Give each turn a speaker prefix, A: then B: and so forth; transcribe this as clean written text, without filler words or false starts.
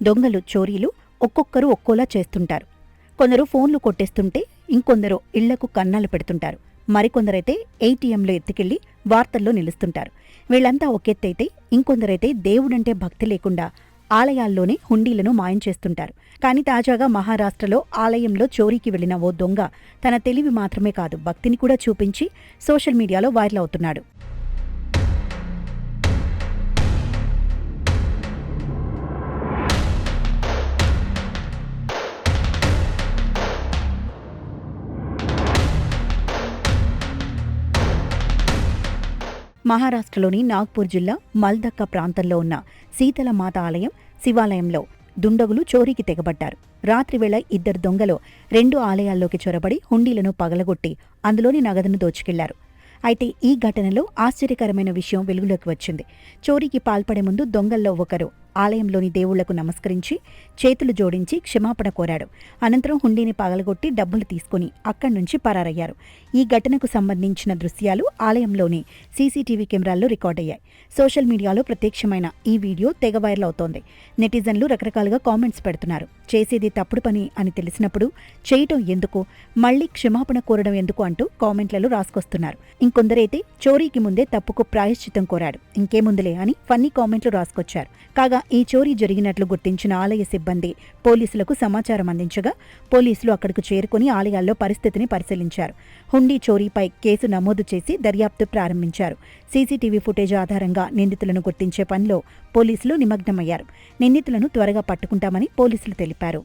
A: దొంగలు చోరీలు ఒక్కొక్కరు ఒక్కోలా చేస్తుంటారు. కొందరు ఫోన్లు కొట్టేస్తుంటే ఇంకొందరు ఇళ్లకు కన్నాలు పెడుతుంటారు. మరికొందరైతే ఏటీఎంలో ఎత్తుకెళ్లి వార్తల్లో నిలుస్తుంటారు. వీళ్లంతా ఒకెత్తైతే ఇంకొందరైతే దేవుడంటే భక్తి లేకుండా ఆలయాల్లోనే హుండీలను మాయం చేస్తుంటారు. కానీ తాజాగా మహారాష్ట్రలో ఆలయంలో చోరీకి వెళ్లిన ఓ దొంగ తన తెలివి మాత్రమే కాదు, భక్తిని కూడా చూపించి సోషల్ మీడియాలో వైరల్ అవుతున్నాడు. మహారాష్ట్రలోని నాగ్పూర్ జిల్లా మల్దక్క ప్రాంతంలో ఉన్న శీతలమాత ఆలయం శివాలయంలో దుండగులు చోరీకి తెగబడ్డారు. రాత్రివేళ ఇద్దరు దొంగలు 2 ఆలయాల్లోకి చొరబడి హుండీలను పగలగొట్టి అందులోని నగదును దోచుకెళ్లారు. అయితే ఈ ఘటనలో ఆశ్చర్యకరమైన విషయం వెలుగులోకి వచ్చింది. చోరీకి పాల్పడే ముందు దొంగల్లో ఒకరు ఆలయంలోని దేవుళ్లకు నమస్కరించి చేతులు జోడించి క్షమాపణ కోరాడు. అనంతరం హుండీని పగలగొట్టి డబ్బులు తీసుకుని అక్కడి నుంచి పరారయ్యారు. ఈ ఘటనకు సంబంధించిన దృశ్యాలు ఆలయంలోని సీసీటీవీ కెమెరాల్లో రికార్డయ్యాయి. సోషల్ మీడియాలో ప్రత్యక్షమైన ఈ వీడియో తెగ వైరల్ అవుతోంది. నెటిజన్లు రకరకాలుగా కామెంట్స్ పెడుతున్నారు. చేసేది తప్పుడు పని అని తెలిసినప్పుడు చేయటం ఎందుకు, మళ్లీ క్షమాపణ కోరడం ఎందుకు అంటూ కామెంట్లలో రాసుకొస్తున్నారు. ఇంకొందరైతే చోరీకి ముందే తప్పుకు ప్రాయశ్చితం కోరాడు, ఇంకేముందులే అని ఫన్నీ కామెంట్లు రాసుకొచ్చారు. కాగా ఈ చోరీ జరిగినట్లు గుర్తించిన ఆలయ సిబ్బంది పోలీసులకు సమాచారం అందించగా పోలీసులు అక్కడకు చేరుకుని ఆలయాల్లో పరిస్థితిని పరిశీలించారు. హుండీ చోరీపై కేసు నమోదు చేసి దర్యాప్తు ప్రారంభించారు. సీసీటీవీ ఫుటేజ్ ఆధారంగా నిందితులను గుర్తించే పనిలో పోలీసులు నిమగ్నమయ్యారు. నిందితులను త్వరగా పట్టుకుంటామని పోలీసులు తెలిపారు.